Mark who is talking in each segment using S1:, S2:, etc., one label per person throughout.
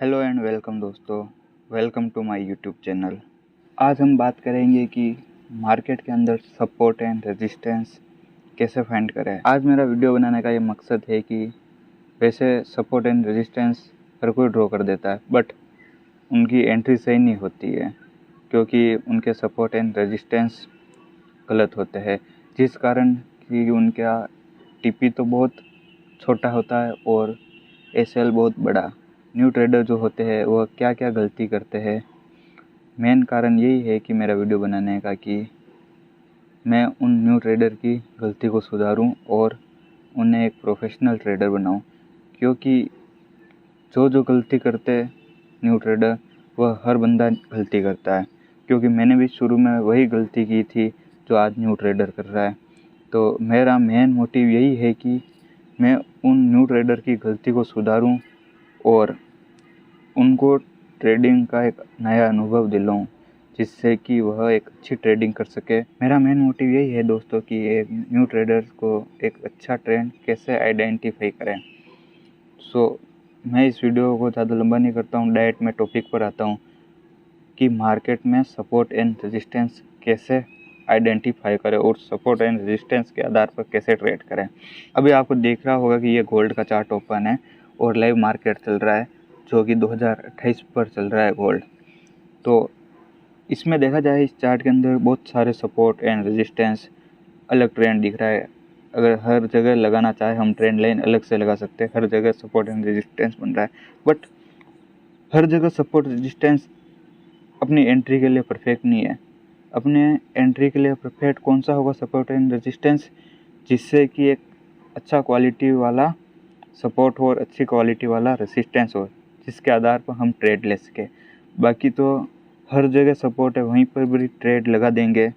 S1: Hello and welcome दोस्तों, welcome to my YouTube channel. आज हम बात करेंगे कि मार्केट के अंदर सपोर्ट एंड रेजिस्टेंस कैसे फाइंड करें। आज मेरा वीडियो बनाने का ये मकसद है कि वैसे सपोर्ट एंड रेजिस्टेंस हर कोई ड्रॉ कर देता है, बट उनकी एंट्री सही नहीं होती है क्योंकि उनके सपोर्ट एंड रेजिस्टेंस गलत होते हैं, जिस कारण कि उनका टीपी तो बहुत छोटा होता है और एसएल बहुत बड़ा। न्यू ट्रेडर जो होते हैं वह क्या क्या गलती करते हैं, मेन कारण यही है कि मेरा वीडियो बनाने का कि मैं उन न्यू ट्रेडर की गलती को सुधारूं और उन्हें एक प्रोफेशनल ट्रेडर बनाऊं। क्योंकि जो गलती करते न्यू ट्रेडर वह हर बंदा गलती करता है, क्योंकि मैंने भी शुरू में वही गलती की थी जो आज न्यू ट्रेडर कर रहा है। तो मेरा मेन मोटिव यही है कि मैं उन न्यू ट्रेडर की गलती को सुधारूं और उनको ट्रेडिंग का एक नया अनुभव दिलाऊं, जिससे कि वह एक अच्छी ट्रेडिंग कर सके। मेरा मेन मोटिव यही है दोस्तों कि एक न्यू ट्रेडर को एक अच्छा ट्रेंड कैसे आइडेंटिफाई करें। मैं इस वीडियो को ज़्यादा लंबा नहीं करता हूँ, डायरेक्ट मैं टॉपिक पर आता हूँ कि मार्केट में सपोर्ट एंड रेजिस्टेंस कैसे आइडेंटिफाई करें और सपोर्ट एंड रेजिस्टेंस के आधार पर कैसे ट्रेड करें। अभी आपको देख रहा होगा कि ये गोल्ड का चार्ट ओपन है और लाइव मार्केट चल रहा है, जो कि 2028 पर चल रहा है गोल्ड। तो इसमें देखा जाए इस चार्ट के अंदर बहुत सारे सपोर्ट एंड रेजिस्टेंस अलग ट्रेंड दिख रहा है। अगर हर जगह लगाना चाहे हम ट्रेंड लाइन अलग से लगा सकते हैं, हर जगह सपोर्ट एंड रेजिस्टेंस बन रहा है, बट हर जगह सपोर्ट रेजिस्टेंस अपनी एंट्री के लिए परफेक्ट नहीं है। अपने एंट्री के लिए परफेक्ट कौन सा होगा सपोर्ट एंड रेजिस्टेंस, जिससे कि एक अच्छा क्वालिटी वाला सपोर्ट हो और अच्छी क्वालिटी वाला रेसिस्टेंस हो, जिसके आधार पर हम ट्रेड ले सके। बाकी तो हर जगह सपोर्ट है, वहीं पर भी ट्रेड लगा देंगे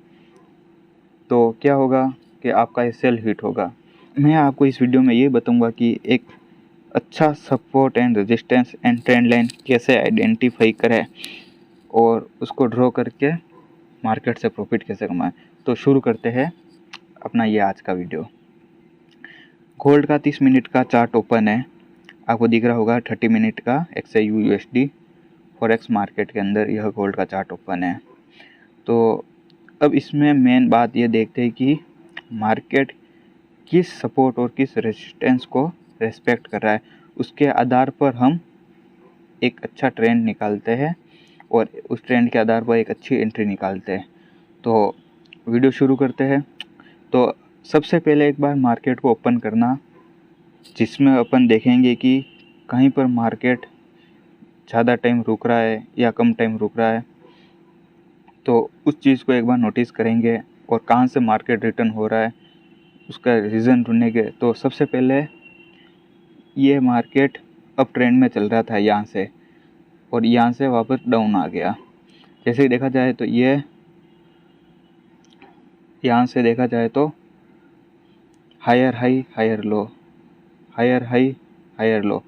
S1: तो क्या होगा कि आपका सेल हिट होगा। मैं आपको इस वीडियो में ये बताऊंगा कि एक अच्छा support and resistance and trend line कैसे आइडेंटिफाई करें और उसको ड्रॉ करके मार्केट से प्रॉफिट कैसे कमाएं। तो शुरू करते हैं अपना ये आज का वीडियो। गोल्ड का 30 मिनट का चार्ट ओपन है, आपको दिख रहा होगा 30 मिनट का XAU/USD फॉरेक्स मार्केट के अंदर यह गोल्ड का चार्ट ओपन है। तो अब इसमें मेन बात ये देखते हैं कि मार्केट किस सपोर्ट और किस रेजिस्टेंस को रेस्पेक्ट कर रहा है, उसके आधार पर हम एक अच्छा ट्रेंड निकालते हैं और उस ट्रेंड के आधार पर एक अच्छी एंट्री निकालते हैं। तो वीडियो शुरू करते हैं। तो सबसे पहले एक बार मार्केट को ओपन करना, जिसमें अपन देखेंगे कि कहीं पर मार्केट ज़्यादा टाइम रुक रहा है या कम टाइम रुक रहा है, तो उस चीज़ को एक बार नोटिस करेंगे और कहाँ से मार्केट रिटर्न हो रहा है उसका रीज़न ढूंढेंगे। तो सबसे पहले ये मार्केट अप ट्रेंड में चल रहा था यहाँ से, और यहाँ से वापस डाउन आ गया। जैसे ही देखा जाए तो ये यहाँ से देखा जाए तो higher high higher low, higher high higher low,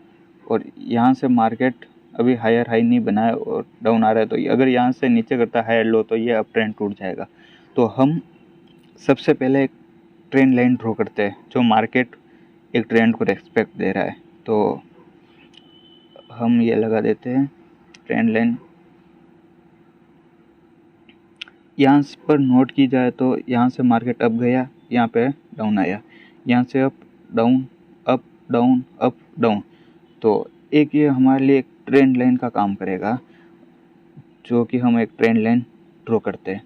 S1: और यहाँ से मार्केट अभी हायर हाई नहीं बनाया और डाउन आ रहा है। तो अगर यहाँ से नीचे करता है हायर लो तो ये अप ट्रेंड टूट जाएगा। तो हम सबसे पहले एक ट्रेंड लाइन ड्रॉ करते हैं जो मार्केट एक ट्रेंड को रेस्पेक्ट दे रहा है। तो हम ये लगा देते हैं ट्रेंड लाइन। यहाँ पर नोट की जाए तो यहाँ से मार्केट अप गया, यहाँ पे डाउन आया, यहाँ से up down up down up down. तो एक ये हमारे लिए एक ट्रेंड लाइन का काम करेगा, जो कि हम एक ट्रेंड लाइन ड्रॉ करते हैं।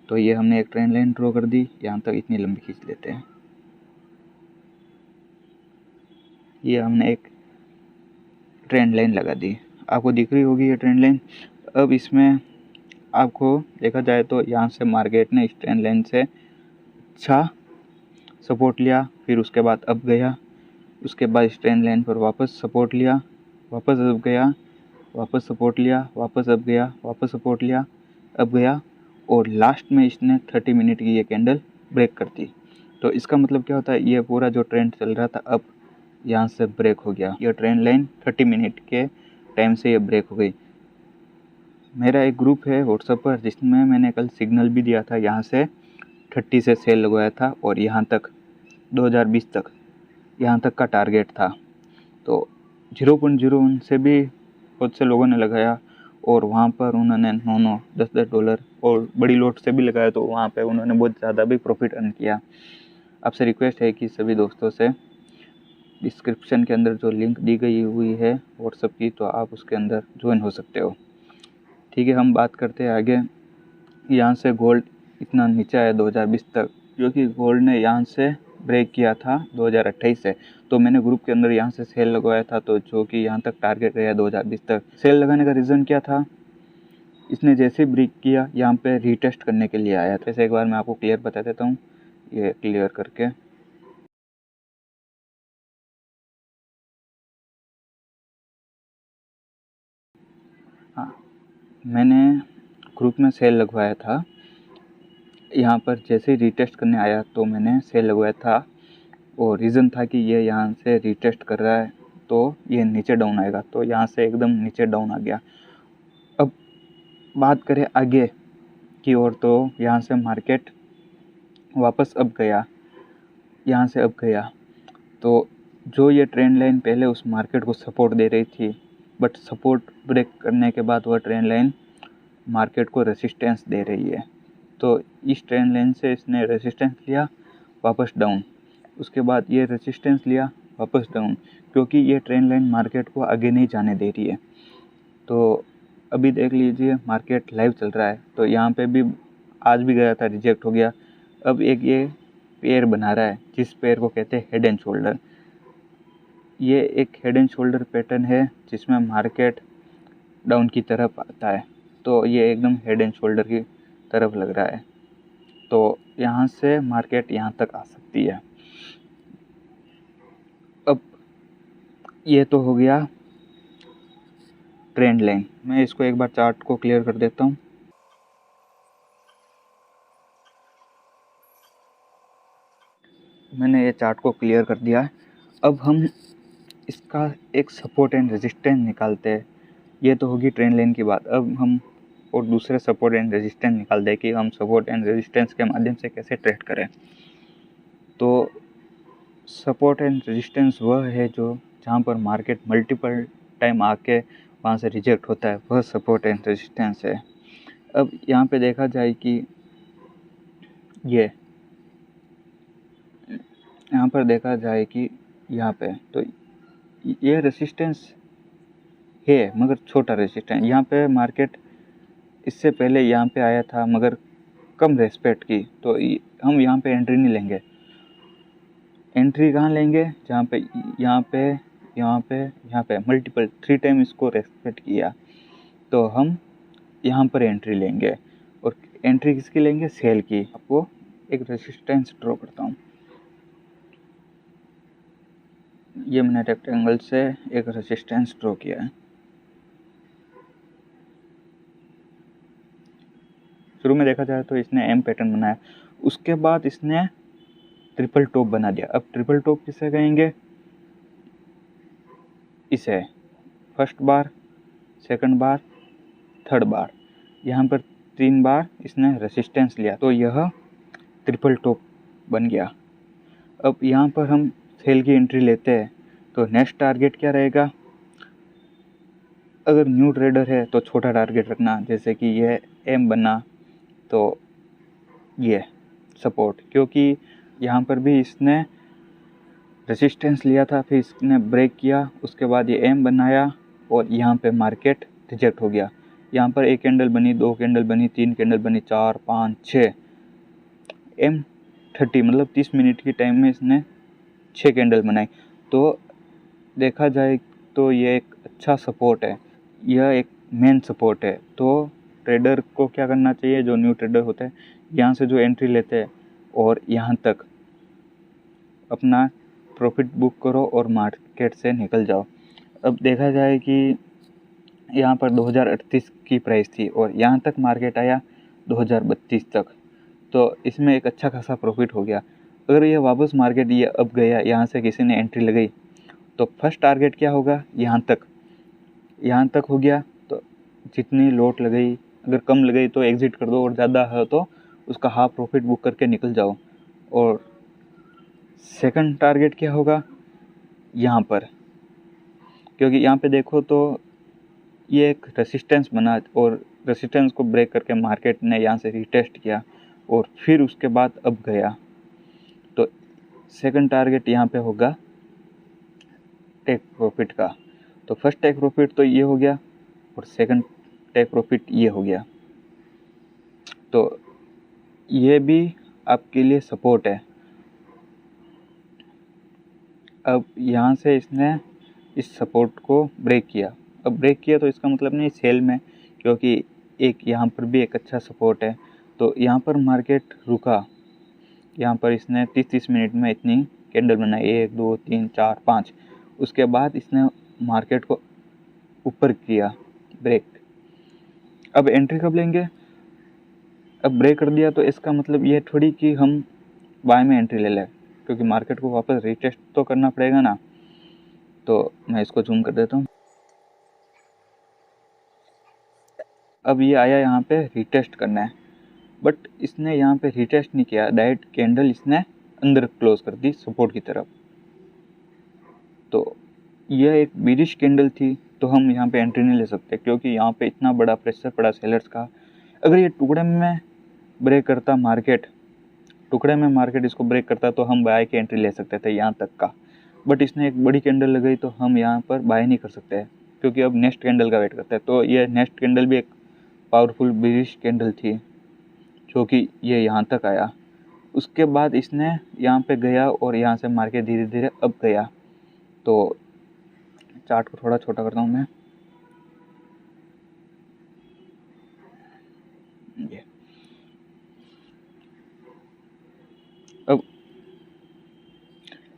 S1: तो ये हमने एक ट्रेंड लाइन ड्रॉ कर दी, यहाँ तक इतनी लंबी खींच लेते हैं। ये हमने एक ट्रेंड लाइन लगा दी, आपको दिख रही होगी ये ट्रेंड लाइन। अब इसमें आपको देखा जाए तो यहाँ से मार्केट ने इस ट्रेंड लाइन से अच्छा सपोर्ट लिया, फिर उसके बाद अप गया, उसके बाद इस ट्रेंड लाइन पर वापस सपोर्ट लिया, वापस अप गया, वापस सपोर्ट लिया, वापस अप गया, वापस सपोर्ट लिया, अप गया, और लास्ट में इसने 30 मिनट की ये कैंडल ब्रेक कर दी। तो इसका मतलब क्या होता है, ये पूरा जो ट्रेंड चल रहा था अप, यहाँ से ब्रेक हो गया। यह ट्रेंड लाइन 30 मिनट के टाइम से ये ब्रेक हो गई। मेरा एक ग्रुप है व्हाट्सएप पर, जिसमें मैंने कल सिग्नल भी दिया था, यहाँ से 30 से सेल लगवाया था और यहाँ तक 2020 तक यहाँ तक का टारगेट था। तो 0.01 से भी बहुत से लोगों ने लगाया और वहाँ पर उन्होंने 9-9, 10-10 डॉलर और बड़ी लॉट से भी लगाया, तो वहाँ पे उन्होंने बहुत ज़्यादा भी प्रॉफिट अर्न किया। आपसे रिक्वेस्ट है कि सभी दोस्तों से डिस्क्रिप्शन के अंदर जो लिंक दी गई हुई है व्हाट्सएप की, तो आप उसके अंदर ज्वाइन हो सकते हो। ठीक है, हम बात करते हैं आगे। यहाँ से गोल्ड इतना नीचे आया 2020 तक, क्योंकि गोल्ड ने यहाँ से ब्रेक किया था 2028 से, तो मैंने ग्रुप के अंदर यहाँ से सेल लगवाया था, तो जो कि यहाँ तक टारगेट गया 2020 तक। सेल लगाने का रीज़न क्या था, इसने जैसे ब्रेक किया यहाँ पे रीटेस्ट करने के लिए आया था। जैसे एक बार मैं आपको क्लियर बता देता हूँ, ये क्लियर करके। हाँ, मैंने ग्रुप में सेल लगवाया था, यहाँ पर जैसे ही रीटेस्ट करने आया तो मैंने सेल लगवाया था, और रीज़न था कि ये यहाँ से रीटेस्ट कर रहा है तो ये नीचे डाउन आएगा, तो यहाँ से एकदम नीचे डाउन आ गया। अब बात करें आगे की ओर, तो यहाँ से मार्केट वापस अब गया, यहाँ से अब गया, तो जो ये ट्रेंड लाइन पहले उस मार्केट को सपोर्ट दे रही थी, बट सपोर्ट ब्रेक करने के बाद वह ट्रेंड लाइन मार्केट को रेसिस्टेंस दे रही है। तो इस ट्रेंड लाइन से इसने रेसिस्टेंस लिया, वापस डाउन, उसके बाद ये रेसिस्टेंस लिया, वापस डाउन, क्योंकि ये ट्रेंड लाइन मार्केट को आगे नहीं जाने दे रही है। तो अभी देख लीजिए मार्केट लाइव चल रहा है, तो यहाँ पे भी आज भी गया था, रिजेक्ट हो गया। अब एक ये पेयर बना रहा है, जिस पेयर को कहते हैं हेड एंड शोल्डर। ये एक हेड एंड शोल्डर पैटर्न है जिसमें मार्केट डाउन की तरफ आता है, तो ये एकदम हेड एंड शोल्डर की तरफ लग रहा है, तो यहाँ से मार्केट यहाँ तक आ सकती है। अब ये तो हो गया ट्रेंड लाइन। मैं इसको एक बार चार्ट को क्लियर कर देता हूँ। मैंने ये चार्ट को क्लियर कर दिया है। अब हम इसका एक सपोर्ट एंड रेजिस्टेंस निकालते हैं। ये तो होगी ट्रेंड लाइन की बात। अब हम और दूसरे सपोर्ट एंड रेजिस्टेंस निकालते हैं कि हम सपोर्ट एंड रेजिस्टेंस के माध्यम से कैसे ट्रेड करें। तो सपोर्ट एंड रेजिस्टेंस वह है जो जहाँ पर मार्केट मल्टीपल टाइम आके वहाँ से रिजेक्ट होता है, वह सपोर्ट एंड रेजिस्टेंस है। अब यहाँ पे देखा जाए कि यहाँ पर देखा जाए कि यहाँ पे तो ये रेजिस्टेंस है, मगर छोटा रेजिस्टेंस। यहाँ पे मार्केट इससे पहले यहाँ पे आया था, मगर कम रेस्पेक्ट की, तो हम यहाँ पे एंट्री नहीं लेंगे। एंट्री कहाँ लेंगे, जहाँ पे यहाँ पे मल्टीपल 3 टाइम इसको रेस्पेक्ट किया, तो हम यहाँ पर एंट्री लेंगे। और एंट्री किसकी लेंगे, सेल की। आपको एक रेजिस्टेंस ड्रॉ करता हूँ। ये मैंने रेक्टेंगल से एक रेजिस्टेंस ड्रॉ किया है। शुरू में देखा जाए तो इसने एम पैटर्न बनाया, उसके बाद इसने ट्रिपल टॉप बना दिया। अब ट्रिपल टॉप किसे कहेंगे, इसे फर्स्ट बार, सेकंड बार, थर्ड बार, यहाँ पर 3 बार इसने रेसिस्टेंस लिया, तो यह ट्रिपल टॉप बन गया। अब यहाँ पर हम सेल की एंट्री लेते हैं, तो नेक्स्ट टारगेट क्या रहेगा। अगर न्यू ट्रेडर है तो छोटा टारगेट रखना, जैसे कि यह एम बना तो ये सपोर्ट, क्योंकि यहाँ पर भी इसने रेसिस्टेंस लिया था, फिर इसने ब्रेक किया, उसके बाद ये एम बनाया और यहाँ पे मार्केट रिजेक्ट हो गया। यहाँ पर 1 कैंडल बनी, 2 कैंडल बनी, 3 कैंडल बनी, 4, 5, 6, M30 मतलब 30 मिनट की टाइम में इसने 6 कैंडल बनाई। तो देखा जाए तो ये एक अच्छा सपोर्ट है, यह एक मेन सपोर्ट है। तो ट्रेडर को क्या करना चाहिए, जो न्यू ट्रेडर होता है, यहाँ से जो एंट्री लेते हैं और यहाँ तक अपना प्रॉफिट बुक करो और मार्केट से निकल जाओ। अब देखा जाए कि यहाँ पर 2038 की प्राइस थी और यहाँ तक मार्केट आया 2032 तक, तो इसमें एक अच्छा खासा प्रॉफिट हो गया। अगर ये वापस मार्केट ये अब गया, यहाँ से किसी ने एंट्री लगाई, तो फर्स्ट टारगेट क्या होगा, यहाँ तक हो गया, तो जितनी लोट लगाई, अगर कम लगाई तो एग्जिट कर दो, और ज़्यादा है तो उसका हाफ प्रॉफिट बुक करके निकल जाओ। और सेकंड टारगेट क्या होगा, यहाँ पर, क्योंकि यहाँ पे देखो तो ये एक रेसिस्टेंस बना और रेसिस्टेंस को ब्रेक करके मार्केट ने यहाँ से रिटेस्ट किया और फिर उसके बाद अब गया। तो सेकंड टारगेट यहाँ पे होगा टेक प्रॉफिट का। तो फर्स्ट टेक प्रॉफिट तो ये हो गया और सेकंड टेक प्रॉफिट ये हो गया। तो ये भी आपके लिए सपोर्ट है। अब यहाँ से इसने इस सपोर्ट को ब्रेक किया। अब ब्रेक किया तो इसका मतलब नहीं सेल में, क्योंकि एक यहाँ पर भी एक अच्छा सपोर्ट है। तो यहाँ पर मार्केट रुका, यहाँ पर इसने 30 मिनट में इतनी कैंडल बनाई, 1 2 3 4 5। उसके बाद इसने मार्केट को ऊपर किया ब्रेक। अब एंट्री कब लेंगे? अब ब्रेक कर दिया तो इसका मतलब ये थोड़ी कि हम बाय में एंट्री ले लें, क्योंकि मार्केट को वापस रिटेस्ट तो करना पड़ेगा ना। तो मैं इसको जूम कर देता हूँ। अब ये आया यहाँ पे रिटेस्ट करना है, बट इसने यहाँ पे रिटेस्ट नहीं किया, डायरेक्ट कैंडल इसने अंदर क्लोज कर दी सपोर्ट की तरफ। तो यह एक बिरिश कैंडल थी, तो हम यहाँ पे एंट्री नहीं ले सकते, क्योंकि यहाँ पे इतना बड़ा प्रेशर पड़ा सेलर्स का। अगर ये टुकड़े में ब्रेक करता मार्केट, टुकड़े में मार्केट इसको ब्रेक करता तो हम बाय की एंट्री ले सकते थे यहाँ तक का। बट इसने एक बड़ी कैंडल लगाई तो हम यहाँ पर बाय नहीं कर सकते, क्योंकि अब नेक्स्ट कैंडल का वेट करते हैं। तो ये नेक्स्ट कैंडल भी एक पावरफुल बिरिश कैंडल थी, जो कि ये यहाँ तक आया। उसके बाद इसने यहाँ पे गया और यहाँ से मार्केट धीरे धीरे अब गया। तो चार्ट को थोड़ा छोटा करता हूँ मैं। ये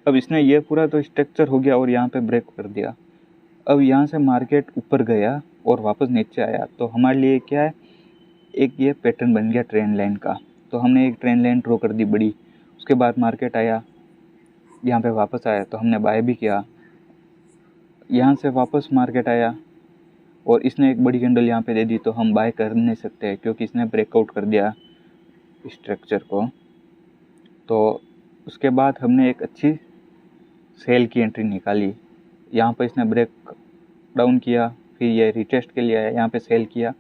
S1: अब इसने ये पूरा तो स्ट्रक्चर हो गया और यहाँ पे ब्रेक कर दिया। अब यहाँ से मार्केट ऊपर गया और वापस नीचे आया। तो हमारे लिए क्या है, एक ये पैटर्न बन गया ट्रेंड लाइन का। तो हमने एक ट्रेंड लाइन ड्रॉ कर दी बड़ी। उसके बाद मार्केट आया, यहाँ पे वापस आया तो हमने बाय भी किया। यहाँ से वापस मार्केट आया और इसने एक बड़ी कैंडल यहाँ पे दे दी, तो हम बाय कर नहीं सकते, क्योंकि इसने ब्रेकआउट कर दिया स्ट्रक्चर को। तो उसके बाद हमने एक अच्छी सेल की एंट्री निकाली। यहाँ पर इसने ब्रेक डाउन किया, फिर ये रिटेस्ट के लिए आया, यहाँ पे सेल किया,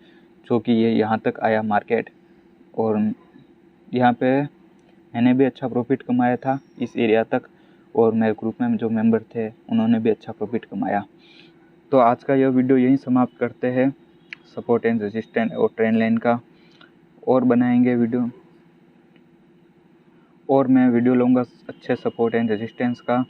S1: जो कि ये यहाँ तक आया मार्केट। और यहाँ पे मैंने भी अच्छा प्रॉफिट कमाया था इस एरिया तक, और मेरे ग्रुप में जो मेंबर थे उन्होंने भी अच्छा प्रॉफिट कमाया। तो आज का यह वीडियो यहीं समाप्त करते हैं, सपोर्ट एंड रेजिस्टेंस और ट्रेंड लाइन का। और बनाएंगे वीडियो, और मैं वीडियो लूँगा अच्छे सपोर्ट एंड रेजिस्टेंस का।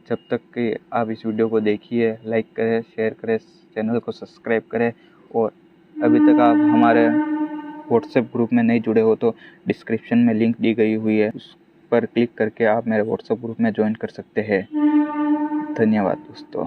S1: जब तक कि आप इस वीडियो को देखिए, लाइक करें, शेयर करें, चैनल को सब्सक्राइब करें। और अभी तक आप हमारे व्हाट्सएप ग्रुप में नहीं जुड़े हो तो डिस्क्रिप्शन में लिंक दी गई हुई है, उस पर क्लिक करके आप मेरे व्हाट्सएप ग्रुप में ज्वाइन कर सकते हैं। धन्यवाद दोस्तों।